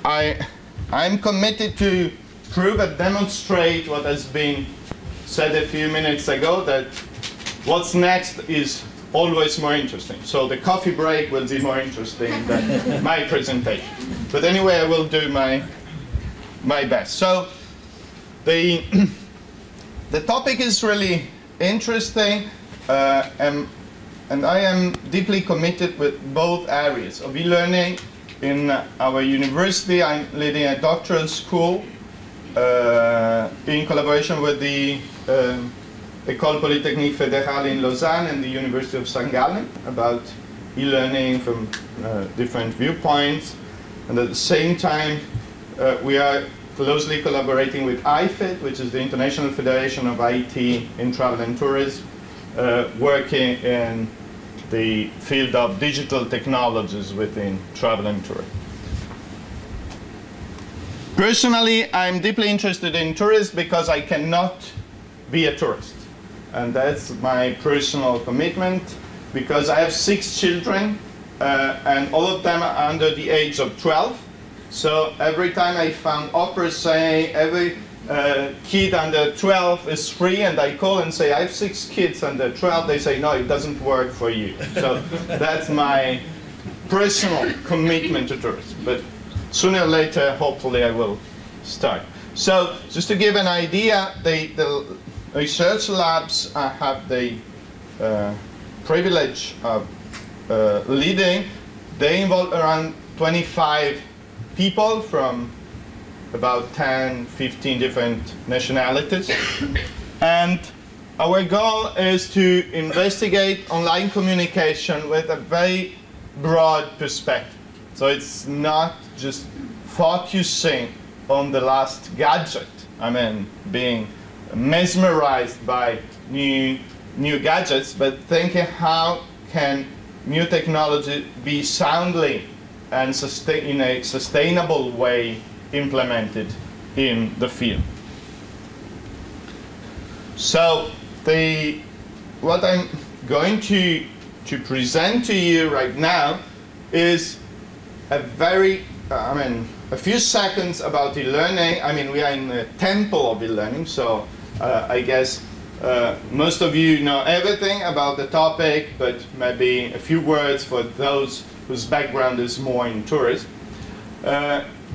I'm committed to prove and demonstrate what has been said a few minutes ago, that what's next is always more interesting. So the coffee break will be more interesting than my presentation. But anyway, I will do my best. So the topic is really interesting, and I am deeply committed with both areas of e-learning. In our university, I'm leading a doctoral school in collaboration with the École Polytechnique Fédérale in Lausanne and the University of St. Gallen about e-learning from different viewpoints. And at the same time, we are closely collaborating with IFIT, which is the International Federation of IT in Travel and Tourism, working in the field of digital technologies within travel and tourism. Personally, I'm deeply interested in tourism because I cannot be a tourist. And that's my personal commitment, because I have 6 children, and all of them are under the age of 12. So every time I found offers saying every kid under 12 is free, and I call and say, I have 6 kids under 12, they say, no, it doesn't work for you. So that's my personal commitment to tourism. But sooner or later, hopefully, I will start. So just to give an idea, the research labs I have the privilege of leading, they involve around 25 people from about 10, 15 different nationalities. And our goal is to investigate online communication with a very broad perspective. So it's not just focusing on the last gadget. I mean, being mesmerized by new gadgets, but thinking how can new technology be soundly and in a sustainable way implemented in the field. So what I'm going to present to you right now is a few seconds about e-learning. I mean, we are in the temple of e-learning, so I guess most of you know everything about the topic, but maybe a few words for those whose background is more in tourism.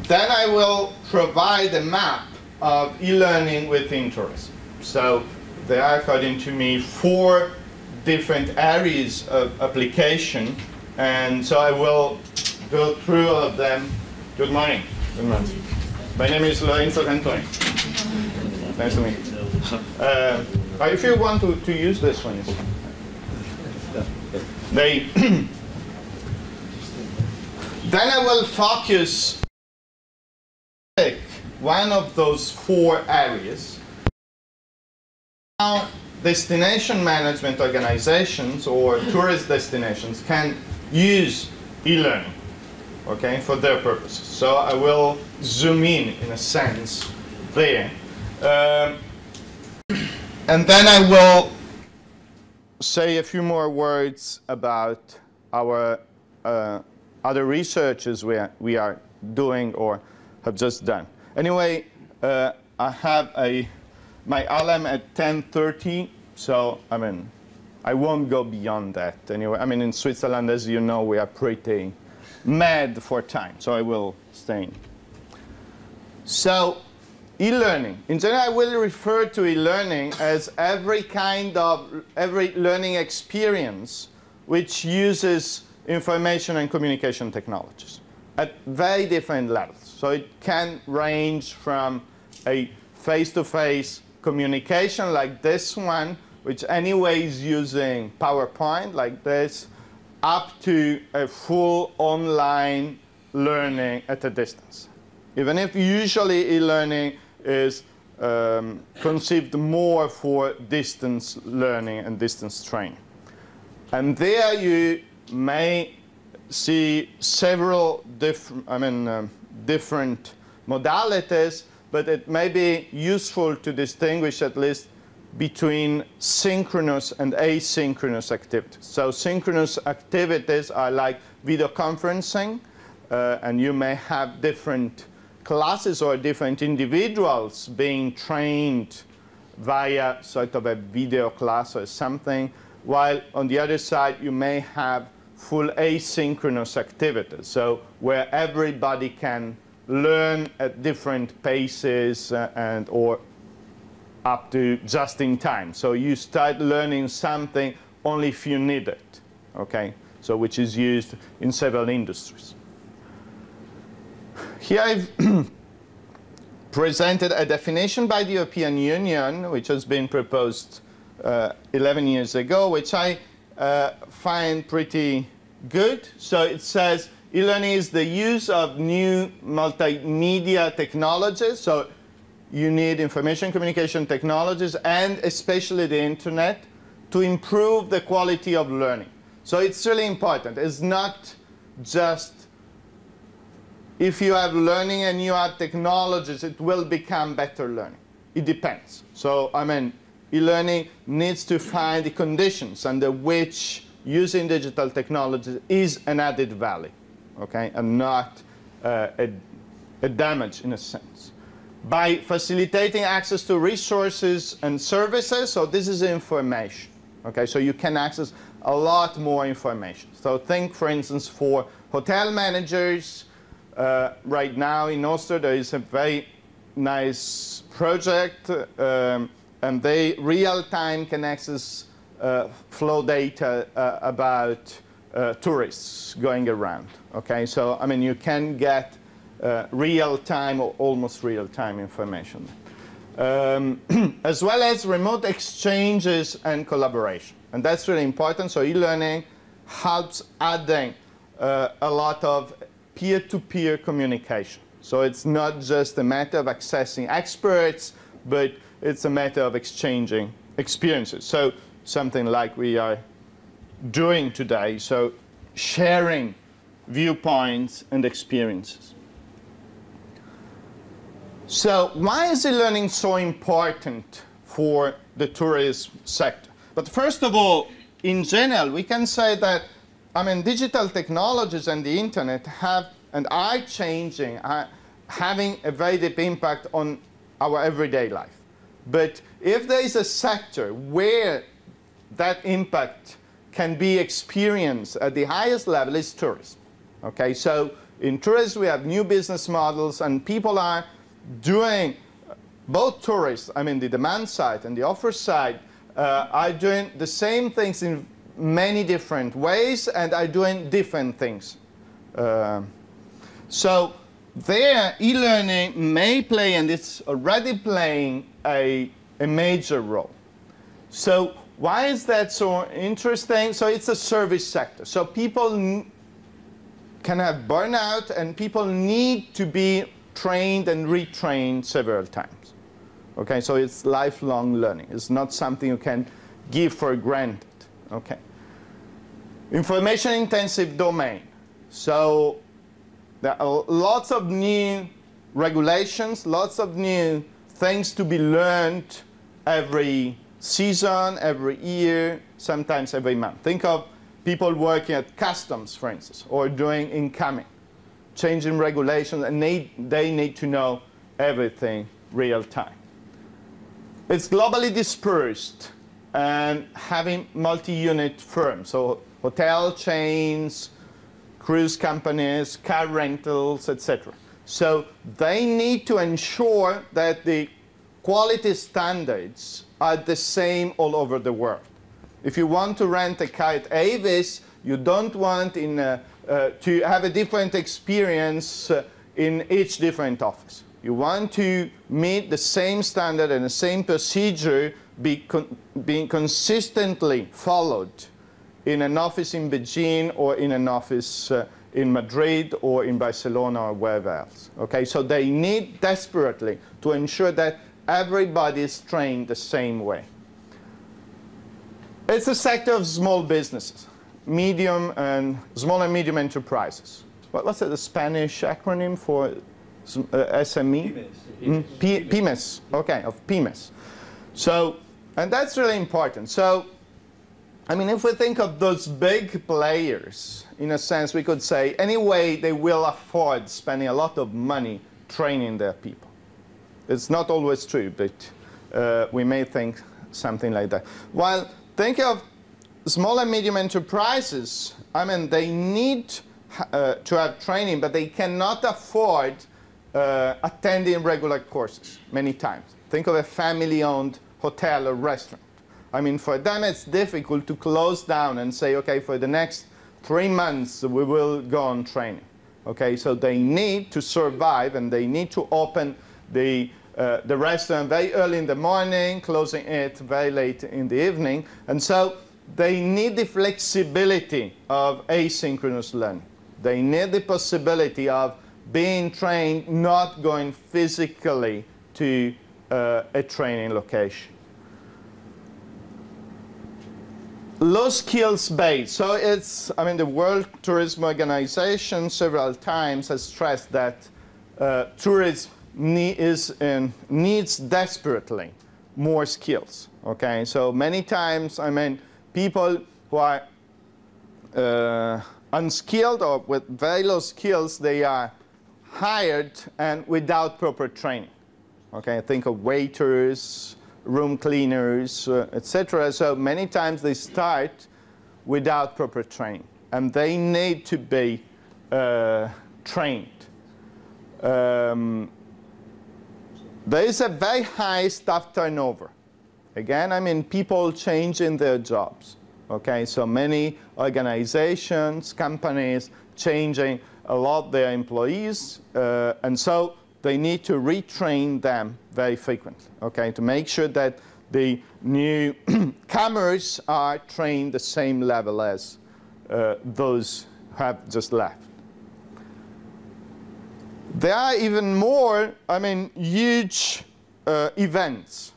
Then I will provide a map of e-learning within tourism. So there are, according to me, 4 different areas of application, and so I will go through all of them. Good morning. Good morning. My name is Lorenzo Cantoni. Nice to meet you. If you want to use this one, then I will focus on one of those 4 areas. How destination management organizations or tourist destinations can use e-learning, okay, for their purposes. So I will zoom in a sense there. And then I will say a few more words about our other researches we are doing or have just done. Anyway, I have my alarm at 10:30, so I mean, I won't go beyond that. Anyway, I mean, in Switzerland, as you know, we are pretty mad for time, so I will stay in. So, e-learning. In general, I will refer to e-learning as every learning experience which uses information and communication technologies at very different levels. So it can range from a face-to-face communication like this one, which anyway is using PowerPoint like this, up to a full online learning at a distance. Even if usually e-learning is conceived more for distance learning and distance training. And there you may see several different modalities, but it may be useful to distinguish at least between synchronous and asynchronous activities. So synchronous activities are like video conferencing, and you may have different classes or different individuals being trained via sort of a video class or something, while on the other side you may have full asynchronous activities, so where everybody can learn at different paces and or up to just in time. So you start learning something only if you need it, okay? So which is used in several industries. Here I've presented a definition by the European Union, which has been proposed 11 years ago, which I find pretty good. So it says e-learning is the use of new multimedia technologies. So you need information communication technologies and especially the internet to improve the quality of learning. So it's really important. It's not just if you have learning and you have technologies, it will become better learning. It depends. So, I mean, e-learning needs to find the conditions under which using digital technologies is an added value, okay, and not a damage in a sense. By facilitating access to resources and services, so this is information, okay, so you can access a lot more information. So think, for instance, for hotel managers, right now in Austria there is a very nice project and they real-time can access flow data about tourists going around. Okay, so I mean you can get real-time or almost real-time information. As well as remote exchanges and collaboration. And that's really important. So e-learning helps adding a lot of peer-to-peer communication. So it's not just a matter of accessing experts, but it's a matter of exchanging experiences. So something like we are doing today, so sharing viewpoints and experiences. So why is e-learning so important for the tourism sector? But first of all, in general, we can say that, I mean, digital technologies and the internet have and are changing, having a very deep impact on our everyday life. But if there is a sector where that impact can be experienced at the highest level, is tourism. Okay, so in tourism we have new business models and people are doing, both tourists, I mean the demand side and the offer side, are doing the same things in many different ways and are doing different things. So there, e-learning may play, and it's already playing, a major role. So why is that so interesting? So it's a service sector. So people can have burnout and people need to be trained and retrained several times. Okay, so it's lifelong learning. It's not something you can give for granted. Okay. Information-intensive domain. So there are lots of new regulations, lots of new things to be learned every season, every year, sometimes every month. Think of people working at customs, for instance, or doing incoming, changing regulations, and they need to know everything real time. It's globally dispersed and having multi-unit firms, so hotel chains, cruise companies, car rentals, etc. So they need to ensure that the quality standards are the same all over the world. If you want to rent a car at Avis, you don't want to have a different experience in each different office. You want to meet the same standard and the same procedure being consistently followed in an office in Beijing or in an office in Madrid or in Barcelona or wherever else. Okay, so they need desperately to ensure that everybody is trained the same way. It's a sector of small businesses, small and medium enterprises. What's the Spanish acronym for SME? Pymes. Okay, of pymes. So, and that's really important. So, I mean, if we think of those big players, in a sense, we could say, anyway, they will afford spending a lot of money training their people. It's not always true, but we may think something like that. While think of small and medium enterprises, I mean, they need to have training, but they cannot afford attending regular courses many times. Think of a family-owned hotel or restaurant. I mean, for them it's difficult to close down and say, okay, for the next 3 months we will go on training. Okay, so they need to survive, and they need to open the restaurant very early in the morning, closing it very late in the evening. And so they need the flexibility of asynchronous learning. They need the possibility of being trained, not going physically to a training location. Low skills base. So it's, I mean, the World Tourism Organization several times has stressed that tourism needs desperately more skills. Okay, so many times, I mean, people who are unskilled or with very low skills, they are hired and without proper training. Okay, think of waiters, room cleaners, etc. So many times they start without proper training, and they need to be trained. There is a very high staff turnover. Again, I mean, people changing their jobs. Okay, so many organizations, companies changing a lot their employees, and so they need to retrain them very frequently, okay, to make sure that the new comers are trained the same level as those who have just left. There are even more, I mean, huge events.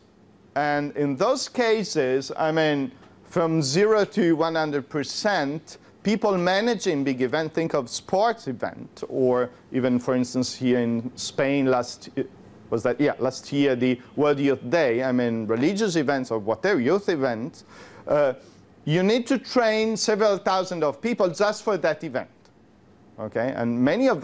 And in those cases, I mean, from 0 to 100%, people managing big events, think of sports event, or even, for instance, here in Spain last year, the World Youth Day, I mean, religious events or whatever, youth events, you need to train several thousand of people just for that event, okay? And many of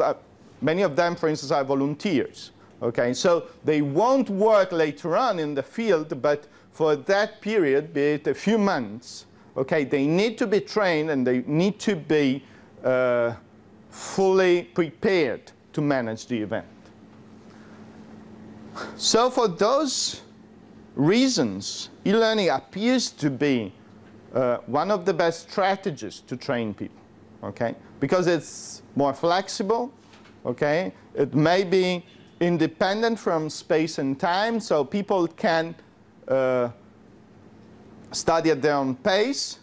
them, for instance, are volunteers, okay? So they won't work later on in the field, but for that period, be it a few months, okay, they need to be trained, and they need to be fully prepared to manage the event. So for those reasons, e-learning appears to be one of the best strategies to train people, okay? Because it's more flexible, okay? It may be independent from space and time, so people can study at their own pace.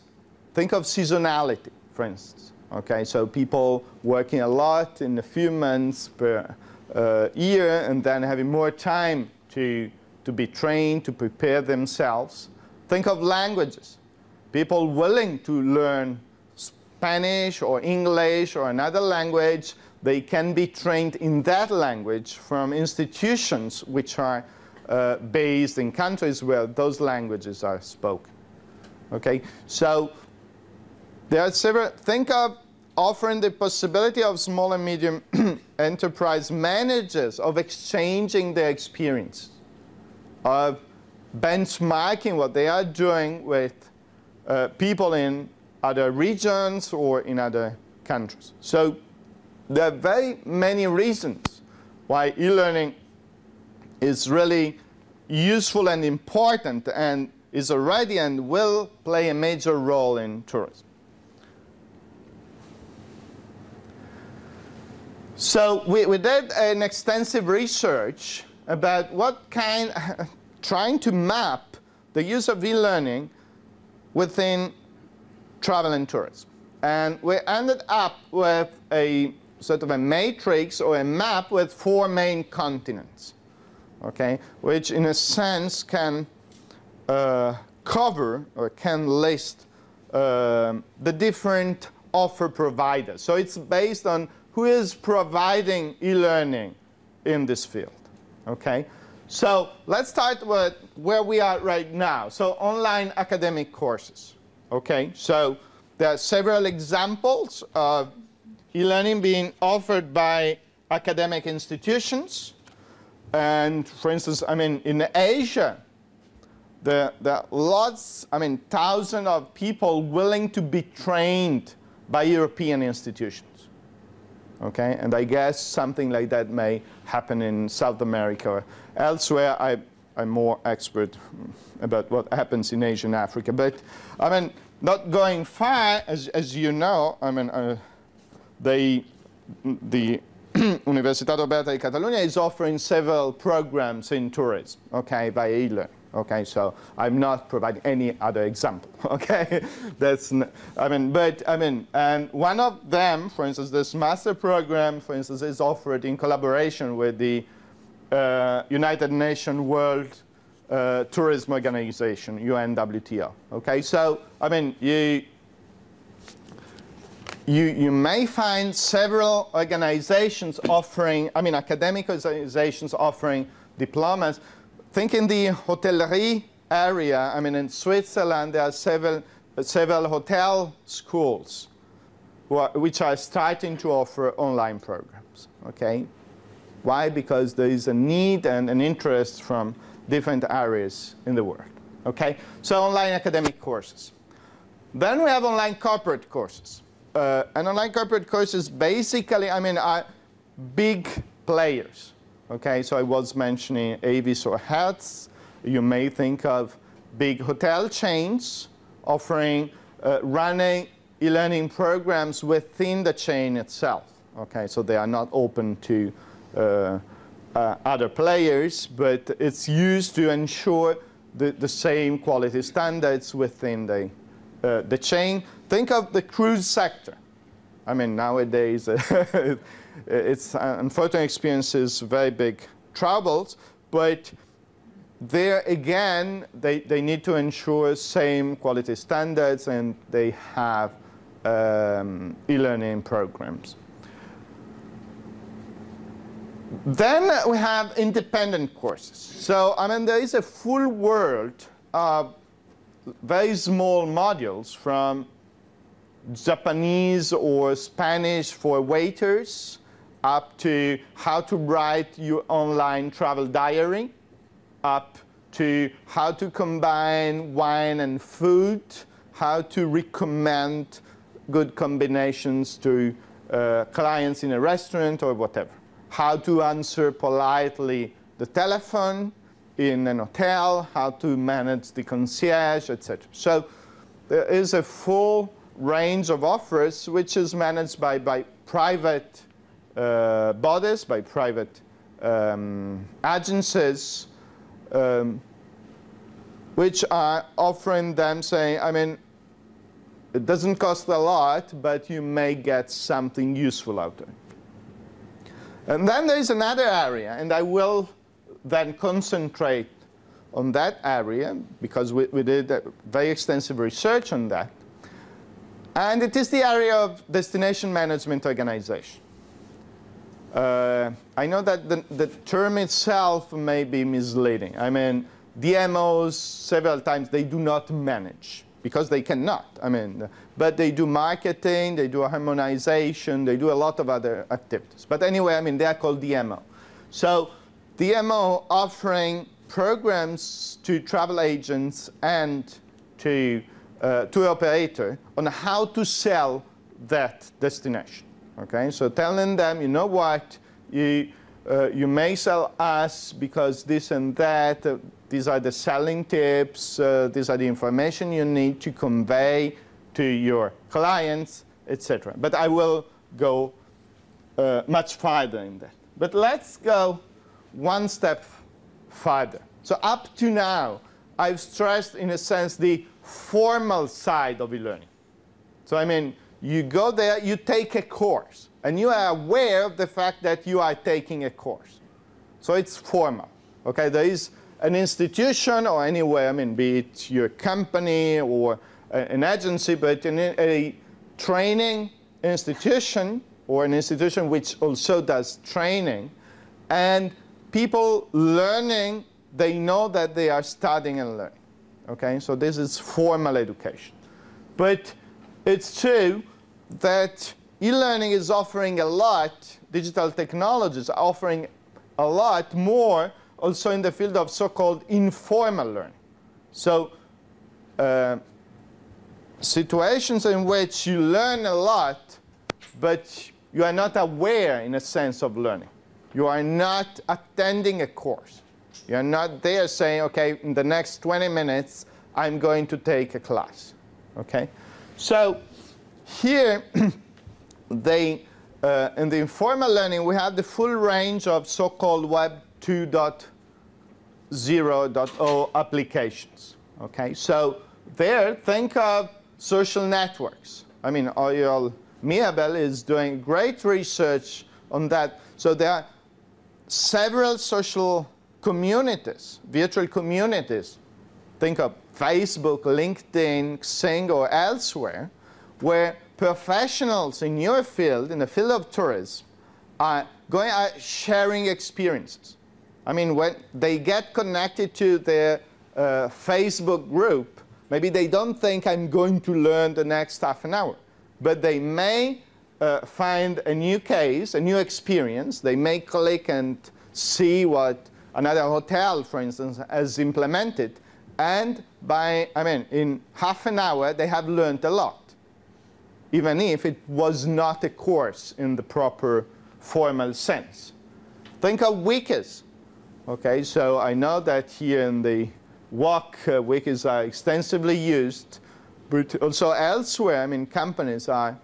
Think of seasonality, for instance. Okay, so people working a lot in a few months per year, and then having more time to be trained, to prepare themselves. Think of languages. People willing to learn Spanish or English or another language, they can be trained in that language from institutions which are based in countries where those languages are spoken. Okay, so there are several. Think of offering the possibility of small and medium enterprise managers of exchanging their experience, of benchmarking what they are doing with people in other regions or in other countries. So there are very many reasons why e-learning is really useful and important, and is already and will play a major role in tourism. So we did an extensive research about trying to map the use of e-learning within travel and tourism. And we ended up with a sort of a matrix or a map with 4 main continents, okay, which in a sense can cover or can list the different offer providers. So it's based on who is providing e-learning in this field, okay? So let's start with where we are right now. So online academic courses. Okay, so there are several examples of e-learning being offered by academic institutions. And for instance, I mean, in Asia, there are lots, I mean, thousands of people willing to be trained by European institutions. Okay, and I guess something like that may happen in South America or elsewhere. I'm more expert about what happens in Asia and Africa. But I mean, not going far, as you know, I mean, the Università di Catalonia is offering several programs in tourism, okay, by eLearning. Okay, so I'm not providing any other example. Okay, that's and one of them, for instance, this master program, for instance, is offered in collaboration with the United Nations World Tourism Organization, UNWTO. Okay, so I mean, you may find several organizations offering, I mean, academic organizations offering diplomas. Think in the hotelery area. I mean, in Switzerland, there are several hotel schools which are starting to offer online programs. Okay, why? Because there is a need and an interest from different areas in the world. Okay, so online academic courses. Then we have online corporate courses. And online corporate courses basically, I mean, are big players. Okay, so I was mentioning Avis or Hertz. You may think of big hotel chains offering, running e-learning programs within the chain itself. Okay, so they are not open to other players, but it's used to ensure the same quality standards within the chain. Think of the cruise sector. I mean, nowadays, it's unfortunately experiences very big troubles, but there again, they need to ensure same quality standards, and they have e-learning programs. Then we have independent courses. So, I mean, there is a full world of very small modules from Japanese or Spanish for waiters up to how to write your online travel diary, up to how to combine wine and food, how to recommend good combinations to clients in a restaurant or whatever, how to answer politely the telephone in an hotel, how to manage the concierge, etc. So there is a full range of offers which is managed by private bodies, by private agencies, which are offering them, saying, I mean, it doesn't cost a lot, but you may get something useful out of it. And then there is another area, and I will then concentrate on that area because we did very extensive research on that. And it is the area of destination management organization. I know that the term itself may be misleading. I mean, DMOs, several times, they do not manage because they cannot. I mean, but they do marketing, they do harmonization, they do a lot of other activities. But anyway, I mean, they are called DMO. So DMO offering programs to travel agents and to tour operator on how to sell that destination. Okay, so telling them, you know what, you may sell us because this and that, these are the selling tips, these are the information you need to convey to your clients, etc. But I will go much farther in that. But let's go one step farther. So up to now, I've stressed, in a sense, the formal side of e-learning. So I mean, you go there, you take a course, and you are aware of the fact that you are taking a course. So it's formal. Okay, there is an institution or anywhere, I mean, be it your company or an agency, but in a training institution or an institution which also does training, and people learning, they know that they are studying and learning. Okay, so this is formal education. But it's true that e-learning is offering a lot, digital technologies are offering a lot more also in the field of so-called informal learning. So situations in which you learn a lot, but you are not aware in a sense of learning. You are not attending a course. You are not there saying, okay, in the next 20 minutes, I'm going to take a class. Okay? So here, in the informal learning, we have the full range of so-called Web 2.0.0 applications. Okay? So there, think of social networks. I mean, Oyal Miabel is doing great research on that. So there are several social communities, virtual communities. Think of Facebook, LinkedIn, Xing, or elsewhere, where professionals in your field, in the field of tourism, are sharing experiences. I mean, when they get connected to their Facebook group, maybe they don't think I'm going to learn the next half an hour, but they may find a new case, a new experience. They may click and see what another hotel, for instance, has implemented. And in half an hour, they have learned a lot, even if it was not a course in the proper formal sense. Think of wikis. Okay, so I know that here in the WOC, wikis are extensively used, but also elsewhere, I mean, companies are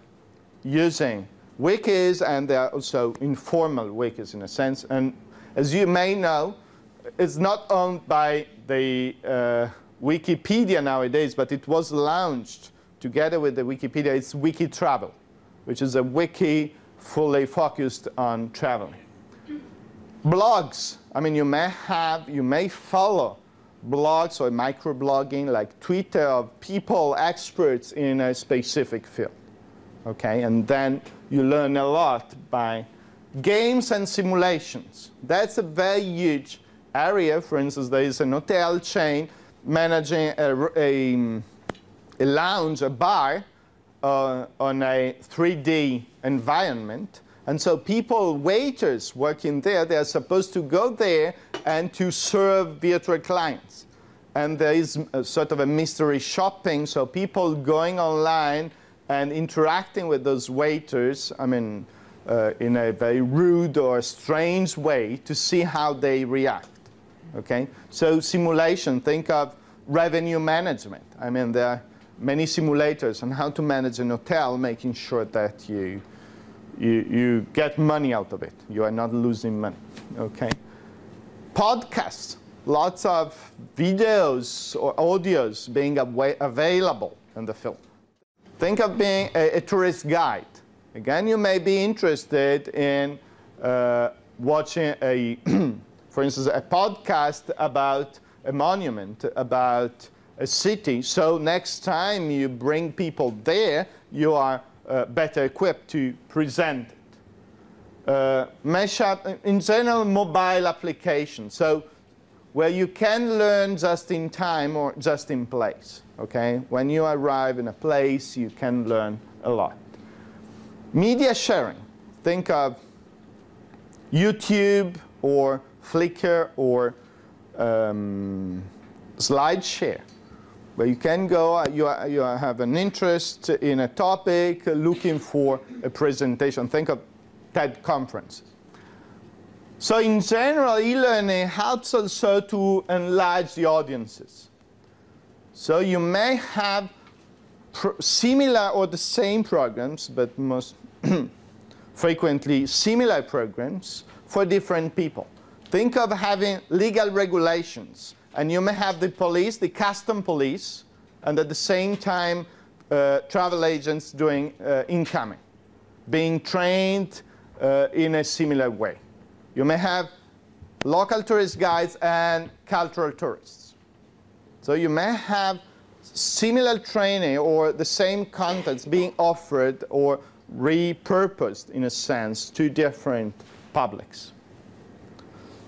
using wikis, and they are also informal wikis in a sense. And as you may know, it's not owned by the Wikipedia nowadays, but it was launched together with the Wikipedia. It's WikiTravel, which is a wiki fully focused on traveling. Blogs. I mean, you may follow blogs or microblogging like Twitter of people, experts in a specific field. Okay, and then you learn a lot by games and simulations. That's a very huge area. For instance, there is an hotel chain managing a lounge, a bar, on a 3D environment. And so people, waiters working there, they are supposed to go there and to serve virtual clients. And there is a sort of a mystery shopping, so people going online and interacting with those waiters, I mean, in a very rude or strange way to see how they react. Okay? So simulation, think of revenue management. I mean, there are many simulators on how to manage an hotel, making sure that you get money out of it. You are not losing money. Okay? Podcasts, lots of videos or audios being available in the field. Think of being a tourist guide. Again, you may be interested in watching for instance, a podcast about a monument, about a city. So next time you bring people there, you are better equipped to present it. Mesh up, in general, mobile applications. So where you can learn just in time or just in place. Okay? When you arrive in a place, you can learn a lot. Media sharing. Think of YouTube or Flickr or SlideShare, where you can go, you have an interest in a topic, looking for a presentation. Think of TED conferences. So in general, e-learning helps also to enlarge the audiences. So you may have similar or the same programs, but most frequently similar programs for different people. Think of having legal regulations, and you may have the police, the custom police, and at the same time travel agents doing incoming, being trained in a similar way. You may have local tourist guides and cultural tourists. So you may have similar training or the same contents being offered or repurposed, in a sense, to different publics.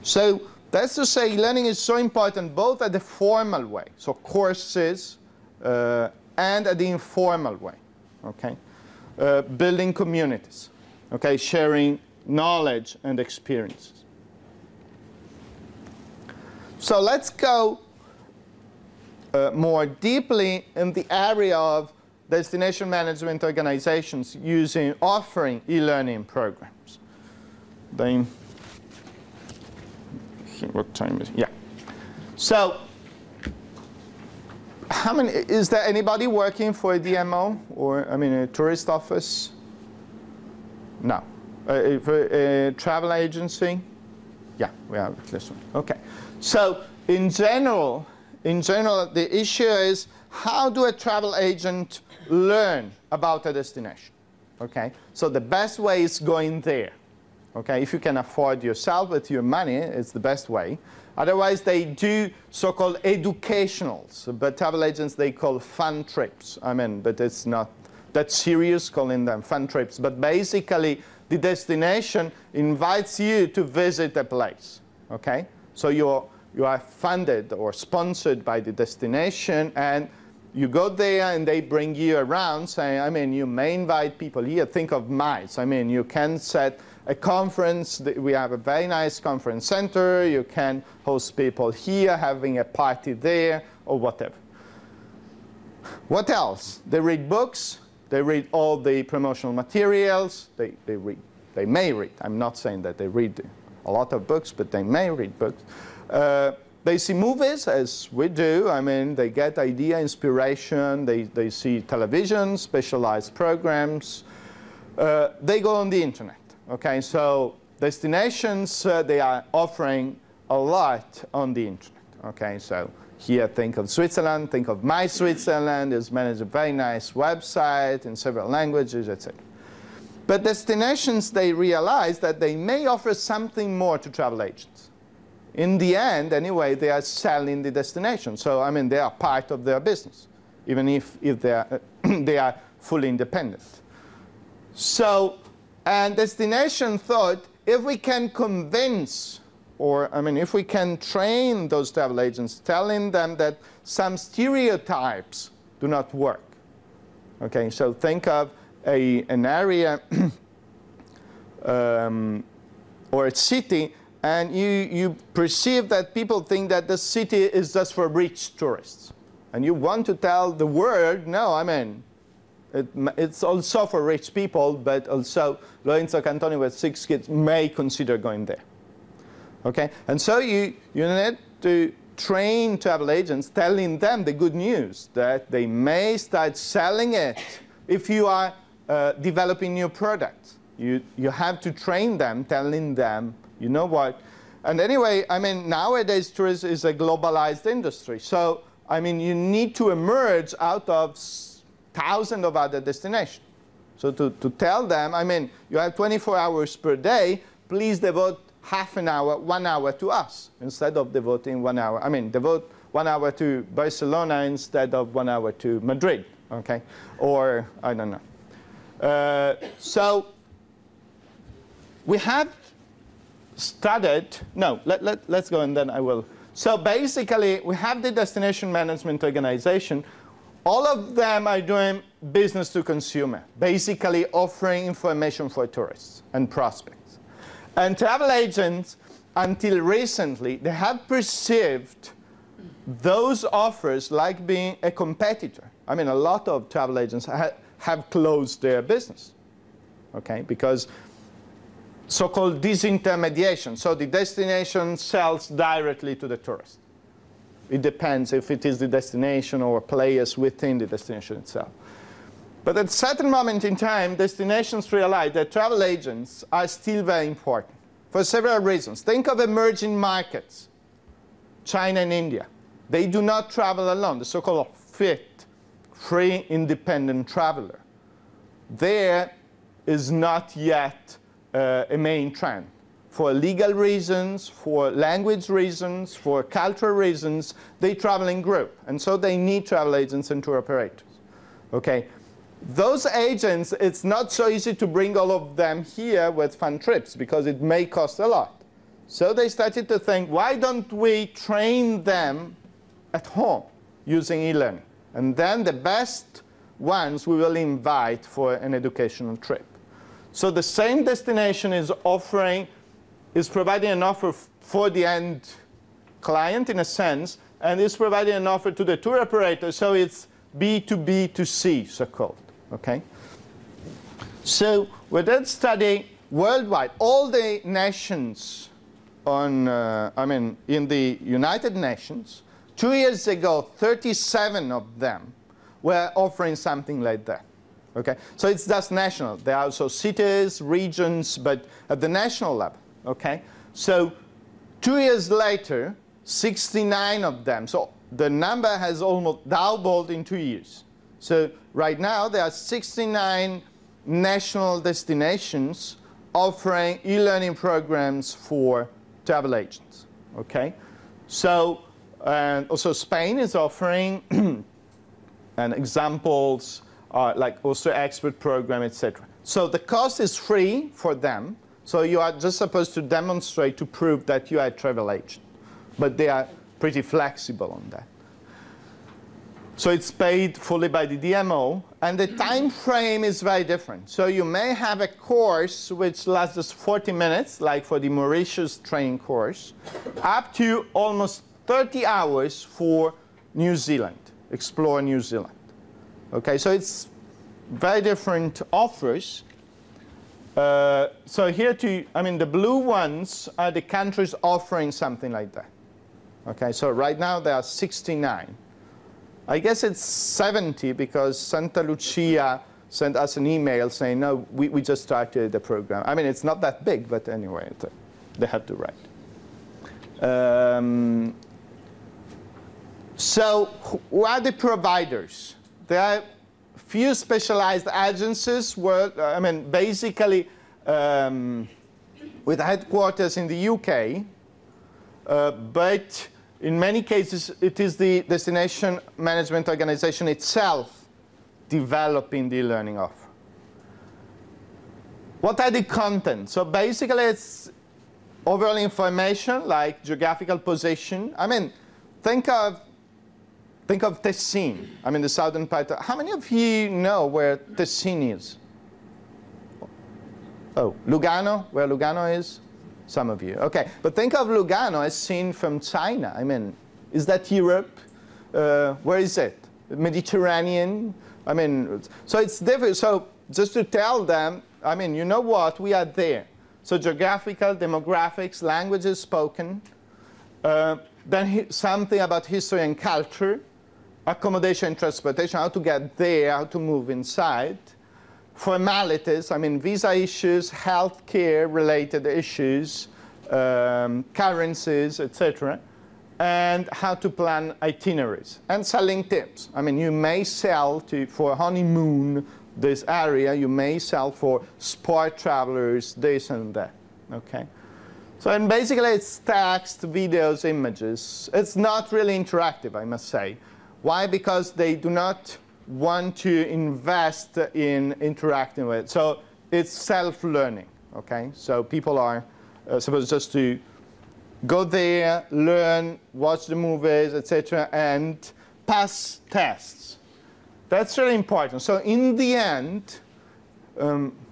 So that's to say, learning is so important both at the formal way, so courses, and the informal way, okay? Building communities, okay? Sharing knowledge and experiences. So let's go more deeply in the area of destination management organizations offering e-learning programs. What time is it? Yeah. So, is there anybody working for a DMO or, a tourist office? No. For a travel agency? Yeah, we have this one. Okay. So, in general, the issue is how do a travel agent learn about a destination? Okay. So the best way is going there. Okay, if you can afford yourself with your money, it's the best way. Otherwise, they do so-called educationals, but travel agents, they call fun trips. But it's not that serious calling them fun trips. But basically, the destination invites you to visit a place. Okay, so you are funded or sponsored by the destination, and you go there and they bring you around saying, you may invite people here. Think of MICE. You can set a conference. We have a very nice conference center. You can host people here, having a party there, or whatever. What else? They read books. They read all the promotional materials. They may read. I'm not saying that they read a lot of books, but they may read books. They see movies, as we do. They get idea, inspiration. They see television, specialized programs. They go on the internet. Okay, so destinations, they are offering a lot on the internet. Okay, so here think of Switzerland, think of My Switzerland. It's managed a very nice website in several languages, etc. But destinations, they realize that they may offer something more to travel agents. In the end, anyway, they are selling the destination. So, they are part of their business, even if they are fully independent. So, and destination thought, if we can convince, or if we can train those travel agents, telling them that some stereotypes do not work. Okay, so think of an area or a city, and you perceive that people think that the city is just for rich tourists. And you want to tell the world, no, it's also for rich people, but also Lorenzo Cantoni with 6 kids may consider going there. Okay? And so you need to train travel agents, telling them the good news, that they may start selling it if you are developing new products. You have to train them, telling them, you know what. And anyway, nowadays tourism is a globalized industry. So, you need to emerge out of thousands of other destinations. So to tell them, you have 24 hours per day, please devote half an hour, 1 hour to us, instead of devoting 1 hour. Devote 1 hour to Barcelona instead of 1 hour to Madrid, okay? Or, I don't know. So we have studied, no, let's go and then I will. So basically, we have the destination management organization. All of them are doing business to consumer, basically offering information for tourists and prospects. And travel agents, until recently, they have perceived those offers like being a competitor. A lot of travel agents have closed their business, okay, because so-called disintermediation. So the destination sells directly to the tourist. It depends if it is the destination or players within the destination itself. But at a certain moment in time, destinations realize that travel agents are still very important for several reasons. Think of emerging markets, China and India. They do not travel alone, the so-called FIT, free independent traveler. There is not yet a main trend. For legal reasons, for language reasons, for cultural reasons, they travel in group. And so they need travel agents and tour operators. Okay? Those agents, it's not so easy to bring all of them here with fun trips because it may cost a lot. So they started to think, why don't we train them at home using e-learning? And then the best ones we will invite for an educational trip. So the same destination is providing an offer for the end client in a sense, and is providing an offer to the tour operator, so it's B2B2C, so-called, okay? So we did study worldwide, all the nations in the United Nations. 2 years ago, 37 of them were offering something like that, okay? So it's just national. There are also cities, regions, but at the national level, okay? So 2 years later, 69 of them. So the number has almost doubled in 2 years. So right now, there are 69 national destinations offering e-learning programs for travel agents, okay? So, and also Spain is offering, and examples are like also expert program, etc. So the cost is free for them. So you are just supposed to demonstrate to prove that you are a travel agent. But they are pretty flexible on that. So it's paid fully by the DMO, and the time frame is very different. So you may have a course which lasts just 40 minutes, like for the Mauritius training course, up to almost 30 hours for New Zealand, explore New Zealand. Okay, so it's very different offers. So here the blue ones are the countries offering something like that. Okay, so right now there are 69. I guess it's 70 because Santa Lucia sent us an email saying, no, we just started the program. I mean, it's not that big, but anyway, they have to write. So who are the providers? There are few specialized agencies, basically with headquarters in the UK, but in many cases, it is the destination management organization itself developing the learning offer. What are the contents? So basically, it's overall information like geographical position. I mean, think of Tessin. I mean, the southern part. How many of you know where Tessin is? Oh, Lugano, where Lugano is? Some of you. Okay, but think of Lugano as seen from China. I mean, is that Europe? Where is it? Mediterranean? I mean, so it's different. So just to tell them, I mean, you know what? We are there. So geographical, demographics, languages spoken, then something about history and culture, accommodation and transportation, how to get there, how to move inside. Formalities, I mean, visa issues, healthcare related issues, currencies, etc. And how to plan itineraries. And selling tips. I mean, you may sell for honeymoon this area, you may sell for sport travelers, this and that, okay? So, and basically it's text, videos, images. It's not really interactive, I must say. Why? Because they do not want to invest in interacting with it. So it's self-learning, okay? So people are supposed just to go there, learn, watch the movies, etc., and pass tests. That's really important. So in the end,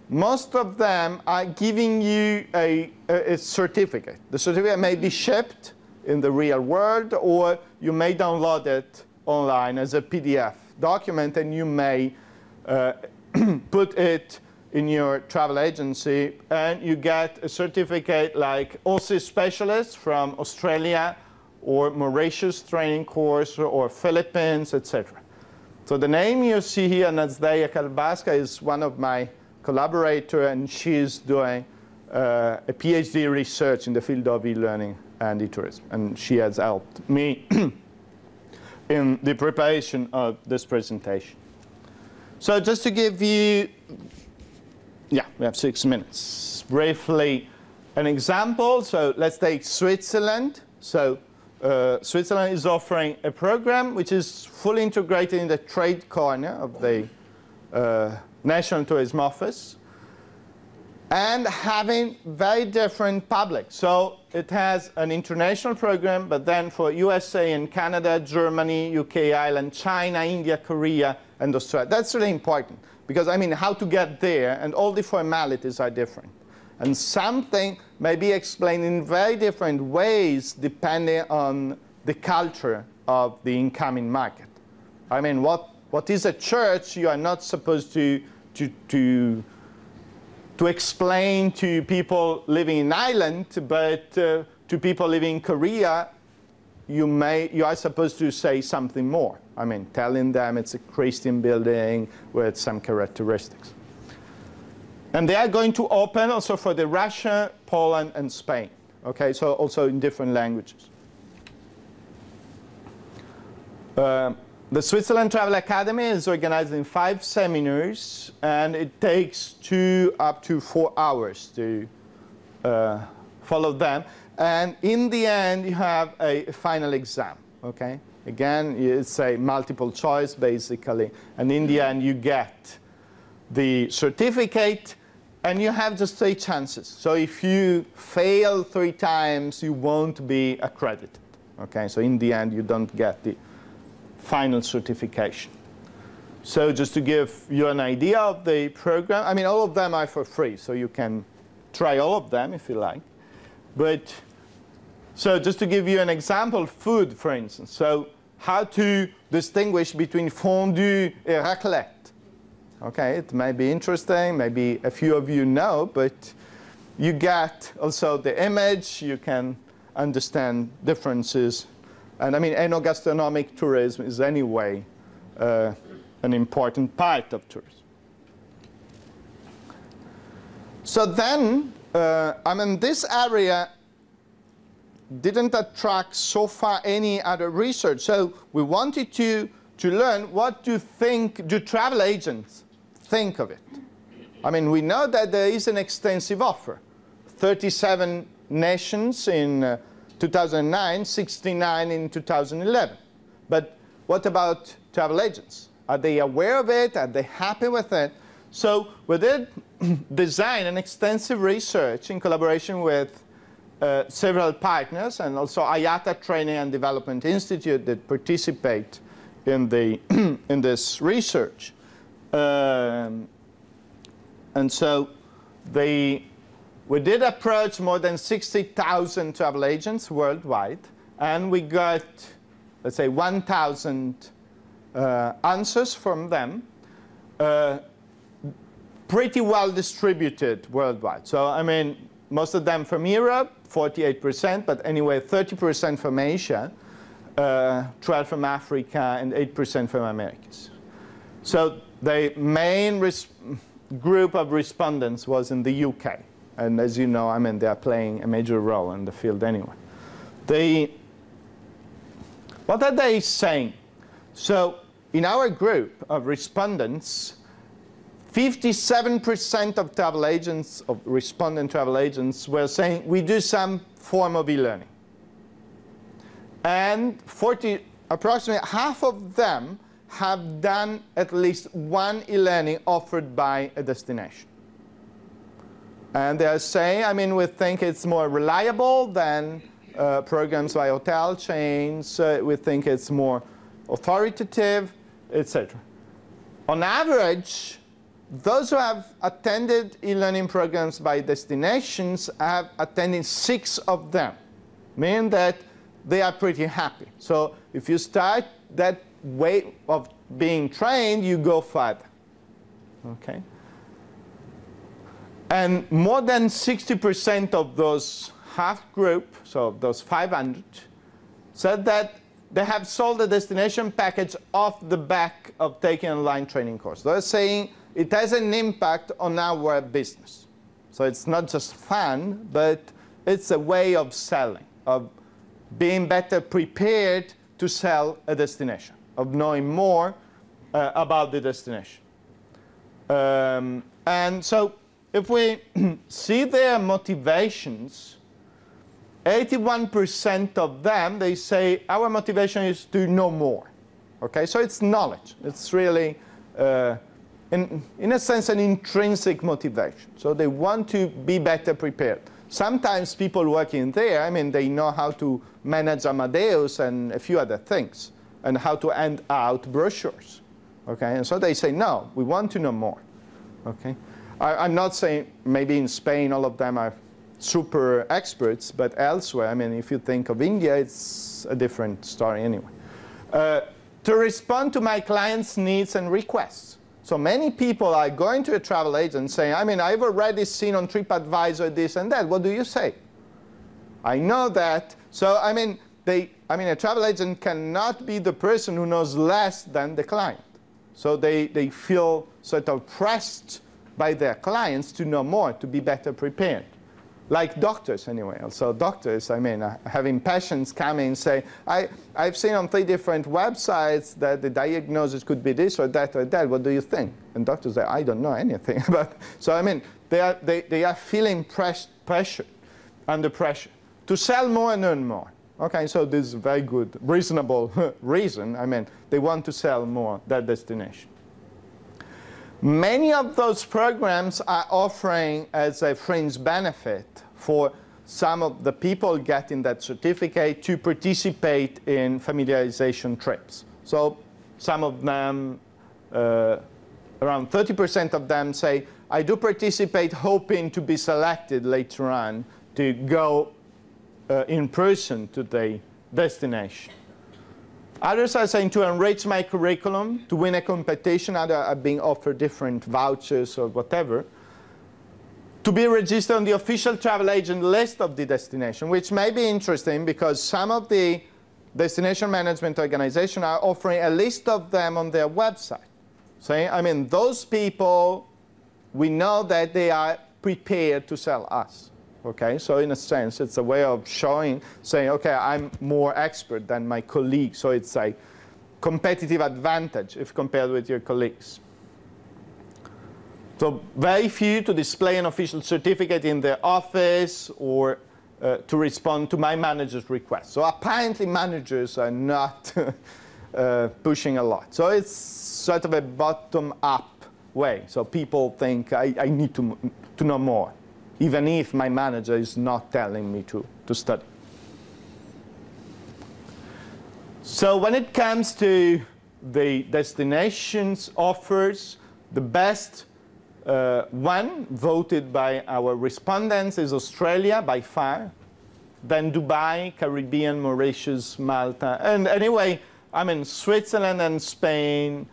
most of them are giving you a certificate. The certificate may be shipped in the real world, or you may download it online as a PDF document, and you may put it in your travel agency, and you get a certificate like OC specialist from Australia, or Mauritius training course, or Philippines, etc. So the name you see here, Nazdeya Kalbaska, is one of my collaborators, and she's doing a PhD research in the field of e-learning and e-tourism, and she has helped me in the preparation of this presentation. So just to give you, yeah, we have 6 minutes. Briefly, an example. So let's take Switzerland. So Switzerland is offering a program which is fully integrated in the trade corner of the National Tourism Office. and having very different publics. So it has an international program, but then for USA and Canada, Germany, UK, Ireland, China, India, Korea, and Australia. That's really important, because I mean, how to get there, and all the formalities are different. And something may be explained in very different ways depending on the culture of the incoming market. I mean, what is a church, you are not supposed to explain to people living in Ireland, but to people living in Korea, you are supposed to say something more. I mean, telling them it's a Christian building with some characteristics. And they are going to open also for the Russia, Poland, and Spain. Okay, so also in different languages. The Switzerland Travel Academy is organized in 5 seminars, and it takes 2 up to 4 hours to follow them. And in the end, you have a final exam. Okay, again, it's a multiple choice basically, and in the end, you get the certificate. And you have just 3 chances. So if you fail 3 times, you won't be accredited. Okay, so in the end, you don't get the final certification. So just to give you an idea of the program, I mean, all of them are for free, so you can try all of them if you like. But so just to give you an example, food, for instance. So how to distinguish between fondue and raclette. Okay, it may be interesting, maybe a few of you know, but you get also the image, you can understand differences. And I mean, enogastronomic tourism is anyway an important part of tourism. So then, I mean, this area didn't attract so far any other research. So we wanted to learn what do travel agents think of it. I mean, we know that there is an extensive offer. 37 nations in 2009, 69 in 2011. But what about travel agents? Are they aware of it? Are they happy with it? So we did design an extensive research in collaboration with several partners, and also IATA Training and Development Institute that participate in this research. And so we did approach more than 60,000 travel agents worldwide, and we got, let's say, 1,000 answers from them, pretty well distributed worldwide. So, I mean, most of them from Europe, 48%, but anyway, 30% from Asia, 12% from Africa, and 8% from Americas. So the main group of respondents was in the UK. And as you know, I mean, they are playing a major role in the field anyway. What are they saying? So in our group of respondents, 57% of travel agents, of respondent travel agents, were saying we do some form of e-learning. And approximately half of them have done at least one e-learning offered by a destination. And they are saying, I mean, we think it's more reliable than programs by hotel chains. We think it's more authoritative, etc. On average, those who have attended e-learning programs by destinations have attended 6 of them, meaning that they are pretty happy. So if you start that way of being trained, you go further. Okay? And more than 60% of those half group, so those 500, said that they have sold the destination package off the back of taking an online training course. They're saying it has an impact on our business. So it's not just fun, but it's a way of selling, of being better prepared to sell a destination, of knowing more about the destination. And so if we see their motivations, 81% of them, they say our motivation is to know more. Okay, so it's knowledge. It's really in a sense, an intrinsic motivation. So they want to be better prepared. Sometimes people working there, I mean, they know how to manage Amadeus and a few other things, and how to hand out brochures. Okay, and so they say, no, we want to know more. Okay, I'm not saying maybe in Spain all of them are super experts, but elsewhere, I mean, if you think of India, it's a different story anyway. To respond to my clients' needs and requests. So many people are going to a travel agent saying, I mean, I've already seen on TripAdvisor this and that. What do you say? I know that. So, I mean, a travel agent cannot be the person who knows less than the client. So they feel sort of pressed by their clients to know more, to be better prepared. Like doctors, anyway. Also doctors, I mean, having patients come in and say, I've seen on 3 different websites that the diagnosis could be this or that or that. What do you think? And doctors say, I don't know anything. But so, I mean, they are feeling pressure, under pressure, to sell more and earn more. Okay, so this is a very good, reasonable reason. I mean, they want to sell more that destination. Many of those programs are offering as a fringe benefit for some of the people getting that certificate to participate in familiarization trips. So some of them, around 30% of them say, I do participate hoping to be selected later on to go in person to the destination. Others are saying to enrich my curriculum, to win a competition. Others are being offered different vouchers or whatever. To be registered on the official travel agent list of the destination, which may be interesting because some of the destination management organizations are offering a list of them on their website. So, I mean, those people, we know that they are prepared to sell us. Okay, so in a sense, it's a way of showing, saying, okay, I'm more expert than my colleague. So it's a competitive advantage if compared with your colleagues. So very few to display an official certificate in their office or to respond to my manager's request. So apparently managers are not pushing a lot. So it's sort of a bottom-up way. So people think, I need to know more, even if my manager is not telling me to study. So when it comes to the destinations offers, the best one voted by our respondents is Australia by far, then Dubai, Caribbean, Mauritius, Malta. And anyway, I mean, Switzerland and Spain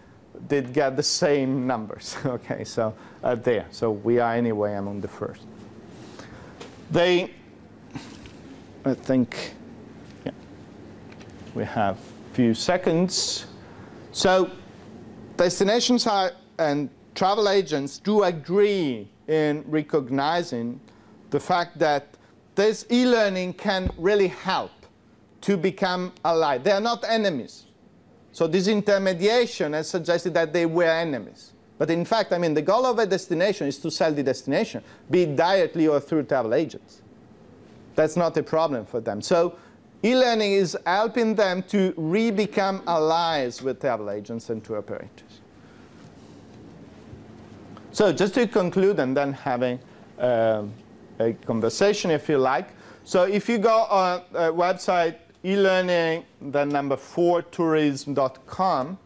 did get the same numbers. Okay, so there. So we are anyway among the first. I think, yeah, we have a few seconds. So destinations and travel agents do agree in recognizing the fact that this e-learning can really help to become allied. They are not enemies. So this intermediation has suggested that they were enemies. But in fact, I mean, the goal of a destination is to sell the destination, be it directly or through travel agents. That's not a problem for them. So e-learning is helping them to re-become allies with travel agents and tour operators. So just to conclude and then having a conversation if you like. So if you go on a website, eLearning, then number 4, tourism.com,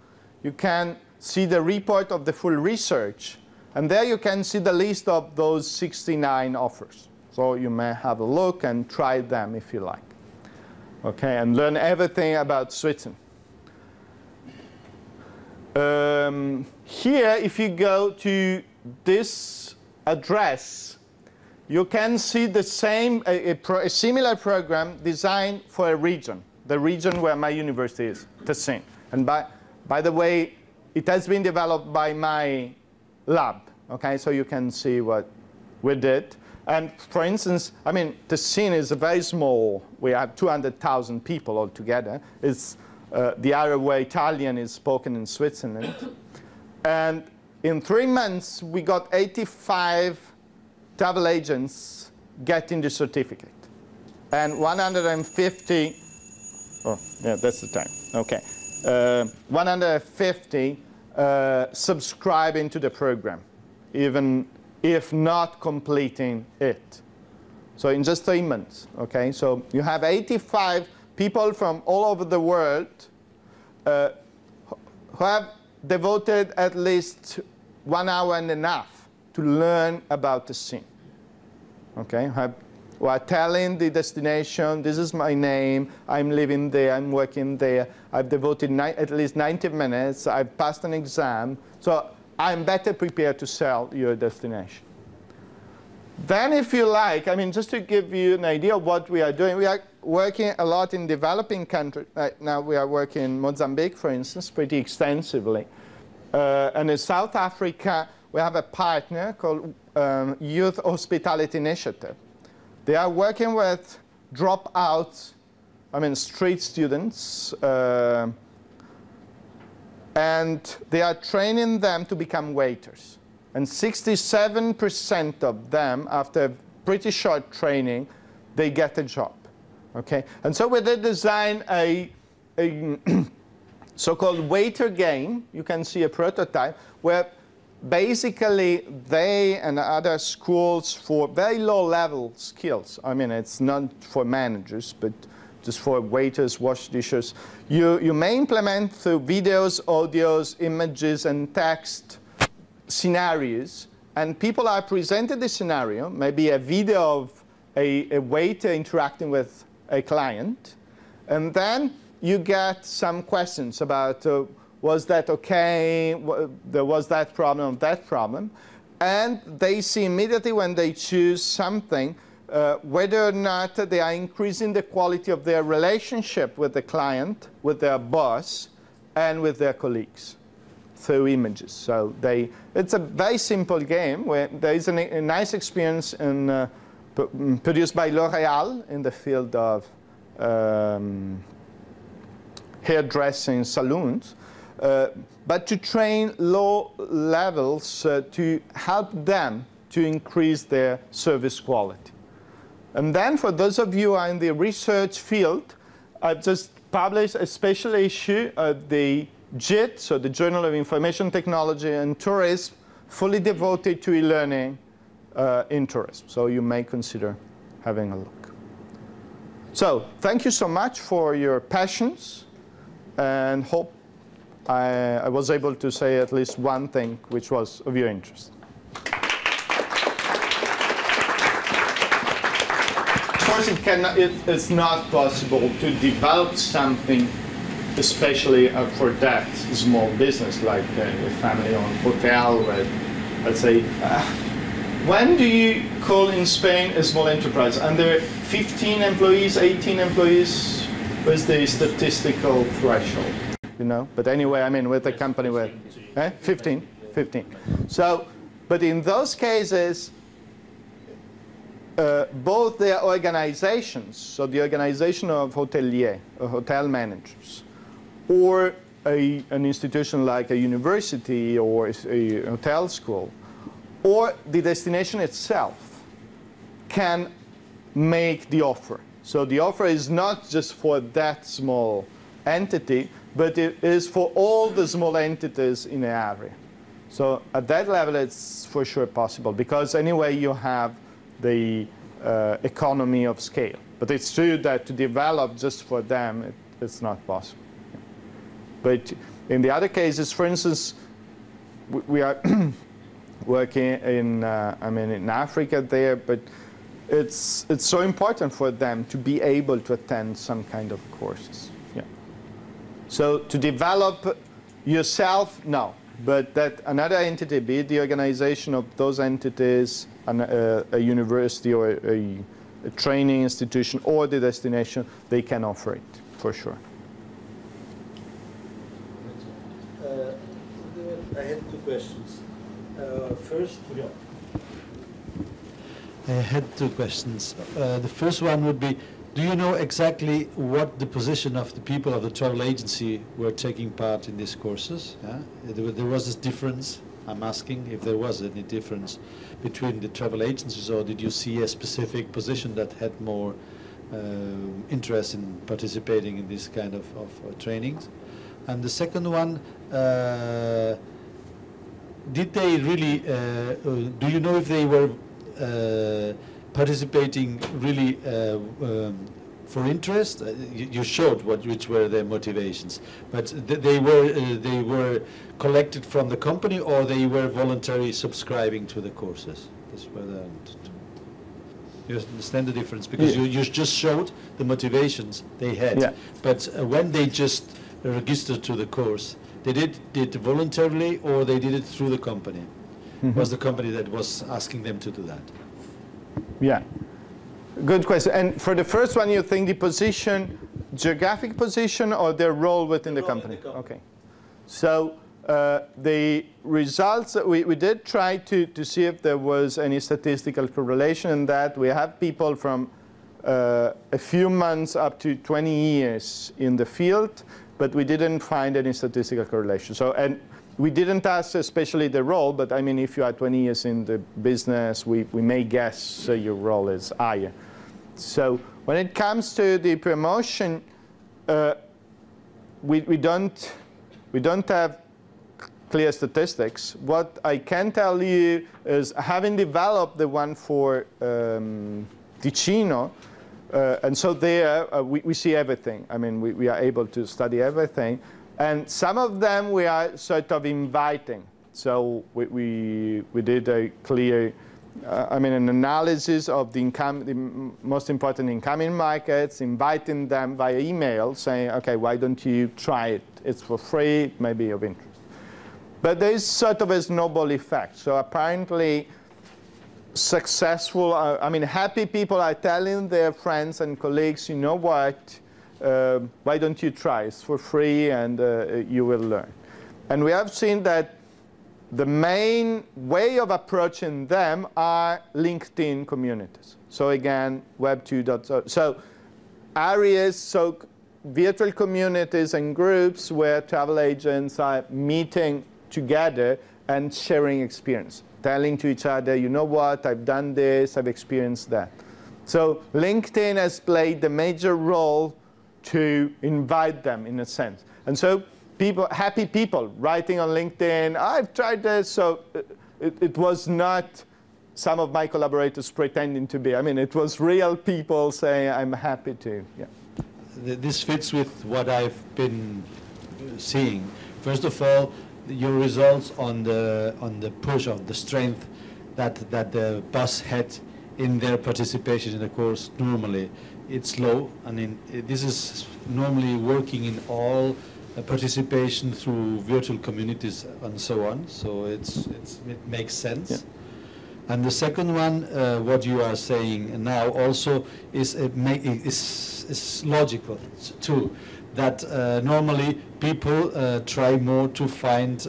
you can see the report of the full research. And there you can see the list of those 69 offers. So you may have a look and try them if you like. Okay, and learn everything about Switzerland. Here, if you go to this address, you can see the same, a similar program designed for a region, the region where my university is, Tessin. And by the way, it has been developed by my lab, okay? So you can see what we did. And for instance, I mean, Tessin is a very small, we have 200,000 people altogether. It's the area where Italian is spoken in Switzerland. And in 3 months, we got 85 travel agents getting the certificate. And 150, oh, yeah, that's the time, okay. 150 subscribing to the program, even if not completing it. So in just 3 months, okay? So you have 85 people from all over the world who have devoted at least 1 hour and a half to learn about the scene, okay? Who are telling the destination, this is my name, I'm living there, I'm working there, I've devoted at least 90 minutes, I've passed an exam, so I'm better prepared to sell your destination. Then if you like, I mean, just to give you an idea of what we are doing, we are working a lot in developing countries. Right now we are working in Mozambique, for instance, pretty extensively. And in South Africa, we have a partner called Youth Hospitality Initiative. They are working with dropouts, I mean, street students, and they are training them to become waiters. And 67% of them, after pretty short training, they get a job. Okay? And so we did design a so-called waiter game. You can see a prototype where basically they and other schools for very low-level skills. I mean, it's not for managers, but just for waiters, wash dishes. You may implement through videos, audios, images, and text scenarios, and people are presented the scenario, maybe a video of a waiter interacting with a client, and then you get some questions about was that okay, was that problem, and they see immediately when they choose something whether or not they are increasing the quality of their relationship with the client, with their boss, and with their colleagues through images. So it's a very simple game where there is a nice experience produced by L'Oréal in the field of hairdressing salons, but to train low levels to help them to increase their service quality. And then for those of you who are in the research field, I've just published a special issue of the JIT, so the Journal of Information Technology and Tourism, fully devoted to e-learning in tourism. So you may consider having a look. So thank you so much for your patience, and hope I was able to say at least one thing which was of your interest. Of course, it's not possible to develop something especially for that small business, like a family-owned hotel, where, let's say, when do you call in Spain a small enterprise? Under 15 employees, 18 employees? What's the statistical threshold? You know? But anyway, I mean, with a company with 15. So, but in those cases, both their organizations, so the organization of hotelier, or hotel managers, or an institution like a university or a hotel school, or the destination itself, can make the offer. So the offer is not just for that small entity, but it is for all the small entities in the area. So at that level, it's for sure possible, because anyway you have the economy of scale. But it's true that to develop just for them, it's not possible. But in the other cases, for instance, we are working in, in Africa there, but it's so important for them to be able to attend some kind of courses. Yeah. So to develop yourself, no. But that another entity, be it the organization of those entities, a university or a training institution or the destination, they can offer it, for sure. I had two questions. First, I had two questions. The first one would be, do you know exactly what the position of the people of the travel agency were taking part in these courses? Yeah? There was this difference. I'm asking if there was any difference between the travel agencies, or did you see a specific position that had more interest in participating in this kind of trainings? And the second one, did they really, do you know if they were participating really for interest? You showed which were their motivations, but they were collected from the company, or they were voluntarily subscribing to the courses? That's where you understand the difference, because you just showed the motivations they had, but when they just registered to the course, they did it voluntarily, or they did it through the company? Was the company that was asking them to do that? Yeah, good question. And for the first one, you think the position, geographic position, or their role within the company? Okay. So the results, we did try to see if there was any statistical correlation in that. We have people from a few months up to 20 years in the field, but we didn't find any statistical correlation. So, and we didn't ask especially the role, but I mean, if you are 20 years in the business, we may guess your role is higher. So when it comes to the promotion, we don't have clear statistics. What I can tell you is, having developed the one for Ticino, and so there we see everything. I mean, we are able to study everything. And some of them we are sort of inviting. So we did a clear, an analysis of the most important incoming markets, inviting them via email, saying, okay, why don't you try it? It's for free, it may be of interest. But there is sort of a snowball effect. So apparently successful, happy people are telling their friends and colleagues, you know what, why don't you try? It's for free, and you will learn. And we have seen that the main way of approaching them are LinkedIn communities. So again, Web 2.0. So areas, so virtual communities and groups where travel agents are meeting together and sharing experience, telling to each other, you know what, I've done this, I've experienced that. So LinkedIn has played the major role to invite them, in a sense. And so happy people writing on LinkedIn, I've tried this. So it was not some of my collaborators pretending to be. It was real people saying, I'm happy to. Yeah. This fits with what I've been seeing. First of all, your results on the push of the strength that the bus had in their participation in the course. Normally it's low. This is normally working in all participation through virtual communities and so on. So it makes sense. Yeah. And the second one, what you are saying now also is logical too. That normally people try more to find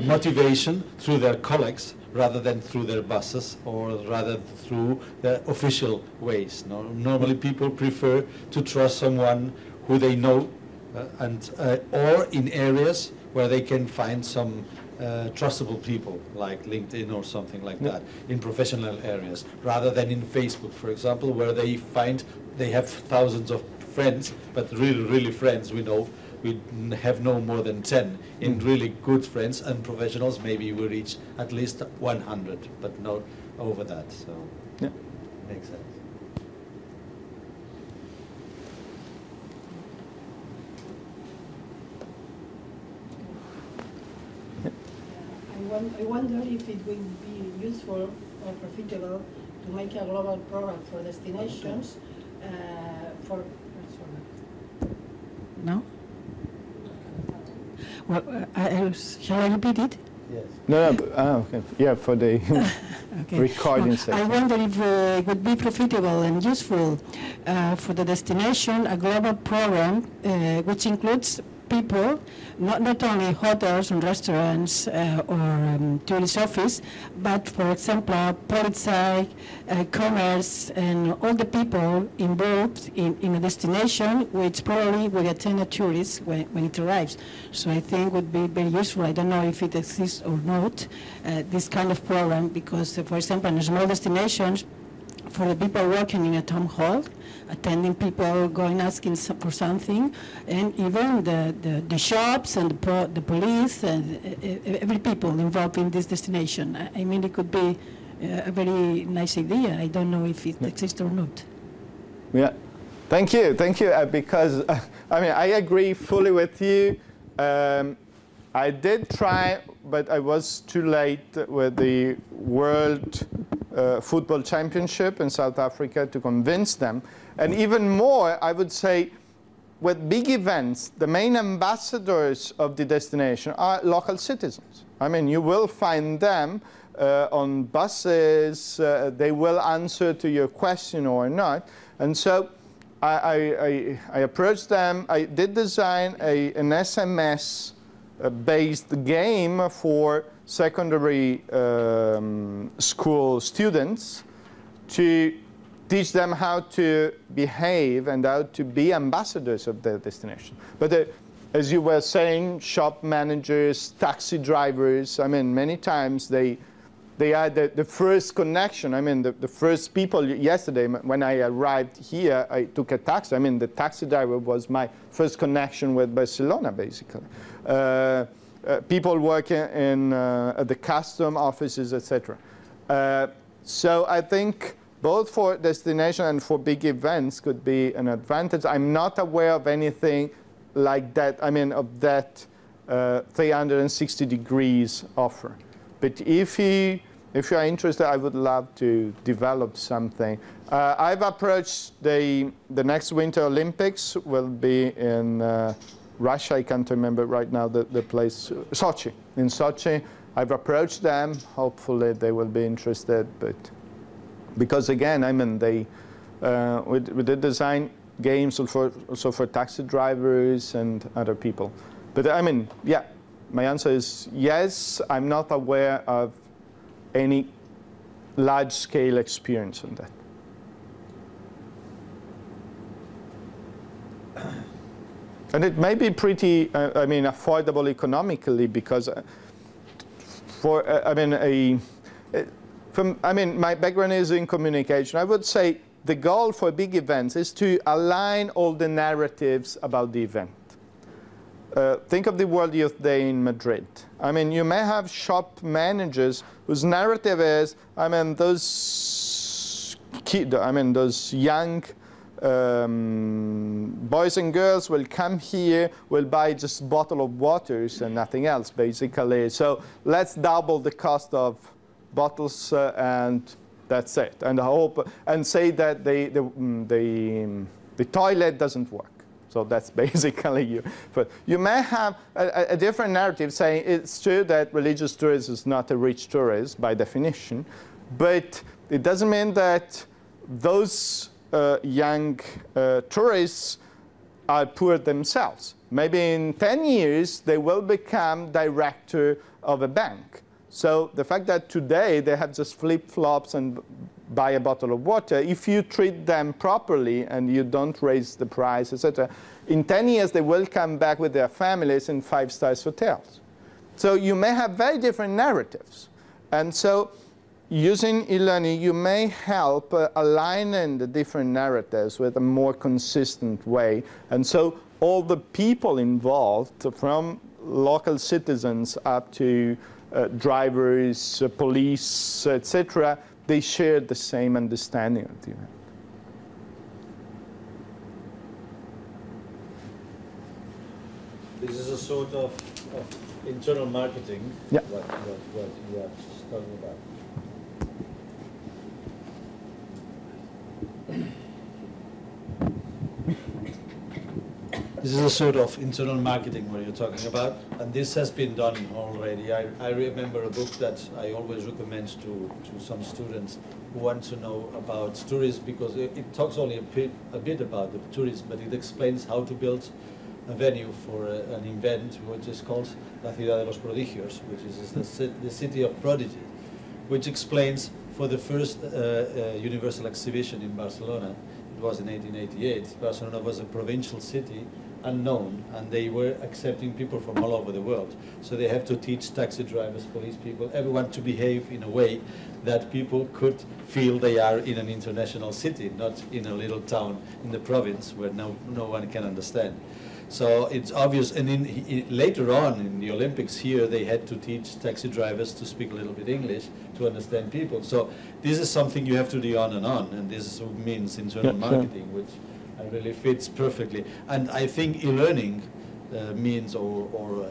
motivation through their colleagues rather than through their bosses, or rather through the official ways. Normally people prefer to trust someone who they know, or in areas where they can find some trustable people, like LinkedIn or something like that, in professional areas, rather than in Facebook, for example, where they have thousands of friends, but really friends, we have no more than 10. In really good friends and professionals, maybe we reach at least 100, but not over that. So yeah, makes sense. I wonder if it would be useful or profitable to make a global program for destinations No? Well, shall I repeat it? Yes. No, okay. Yeah, for the okay. recording section. I wonder if it would be profitable and useful for the destination, a global program which includes people, not only hotels and restaurants or tourist office, but for example, policy, commerce, and all the people involved in a destination, which probably will attend a tourist when it arrives. So I think would be very useful. I don't know if it exists or not, this kind of program, because for example, in small destinations, for the people working in a town hall, attending people, going asking for something, and even the shops and the police and every people involved in this destination. I mean, it could be a very nice idea. I don't know if it exists or not. Yeah, thank you, because I mean, I agree fully with you. I did try, but I was too late with the World Football Championship in South Africa to convince them. And even more, I would say, with big events, the main ambassadors of the destination are local citizens. I mean, you will find them on buses, they will answer to your question or not. And so I approached them. I did design an SMS-based game for secondary school students to teach them how to behave and how to be ambassadors of their destination. But as you were saying, shop managers, taxi drivers, I mean, many times they are the first connection. I mean, the first people yesterday, when I arrived here, I took a taxi. I mean, the taxi driver was my first connection with Barcelona, basically. People working in at the custom offices, etc. So I think both for destination and for big events could be an advantage. I'm not aware of anything like that, I mean, of that 360 degrees offer. But if you are interested, I would love to develop something. I've approached the next Winter Olympics will be in Russia. I can't remember right now the place, Sochi. In Sochi, I've approached them. Hopefully they will be interested. But because again, I mean, we did design games also for taxi drivers and other people. But I mean, yeah, my answer is yes. I'm not aware of any large-scale experience on that. And it may be pretty, I mean, affordable economically because I mean, my background is in communication. I would say the goal for big events is to align all the narratives about the event. Think of the World Youth Day in Madrid. I mean, you may have shop managers whose narrative is, I mean, those young boys and girls will come here, will buy just a bottle of waters and nothing else, basically. So let's double the cost of bottles and that's it. And hope and say that the toilet doesn't work. So that's basically you. But you may have a different narrative saying it's true that religious tourism is not a rich tourist by definition, but it doesn't mean that those young tourists are poor themselves. Maybe in 10 years they will become director of a bank. So the fact that today they have just flip-flops and buy a bottle of water, if you treat them properly and you don't raise the price, etc., in 10 years they will come back with their families in 5-star hotels. So you may have very different narratives. And so using e-learning, you may help aligning the different narratives with a more consistent way. And so all the people involved, from local citizens up to drivers, police, etc., they share the same understanding of the event. This is a sort of internal marketing, yeah. what you are talking about. This is a sort of internal marketing what you're talking about, and this has been done already. I remember a book that I always recommend to some students who want to know about tourism, because it talks only a bit about the tourism, but it explains how to build a venue for an event which is called La Ciudad de los Prodigios, which is the city of prodigy, which explains for the first Universal Exhibition in Barcelona. It was in 1888. Barcelona was a provincial city unknown, and they were accepting people from all over the world. So they have to teach taxi drivers, police people, everyone to behave in a way that people could feel they are in an international city, not in a little town in the province where no one can understand. So it's obvious, and later on in the Olympics here, they had to teach taxi drivers to speak a little bit English to understand people. So this is something you have to do on, and this means internal marketing, which really fits perfectly. And I think e-learning means, or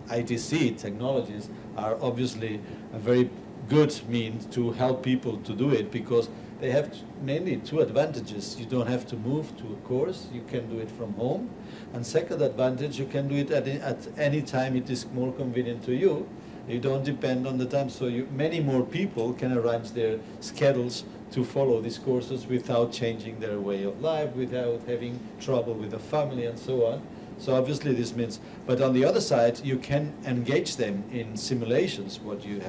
ITC technologies are obviously a very good means to help people to do it, because they have mainly two advantages. You don't have to move to a course, you can do it from home. And second advantage, you can do it at any time it is more convenient to you. You don't depend on the time, so many more people can arrange their schedules to follow these courses without changing their way of life, without having trouble with the family and so on. So obviously this means, but on the other side, you can engage them in simulations, what you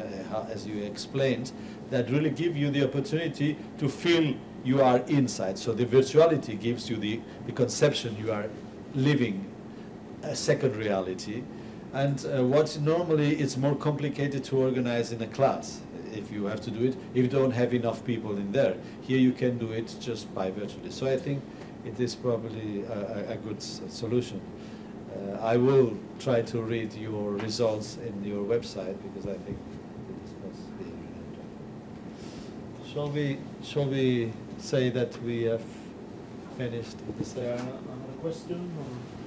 as you explained, that really give you the opportunity to feel you are inside. So the virtuality gives you the conception you are living a second reality. And what normally it's more complicated to organize in a class, if you have to do it, if you don't have enough people in there. Here you can do it just by virtually. So I think it is probably a good solution. I will try to read your results in your website, because I think this must be shall we say that we have finished the session? Another question? Or?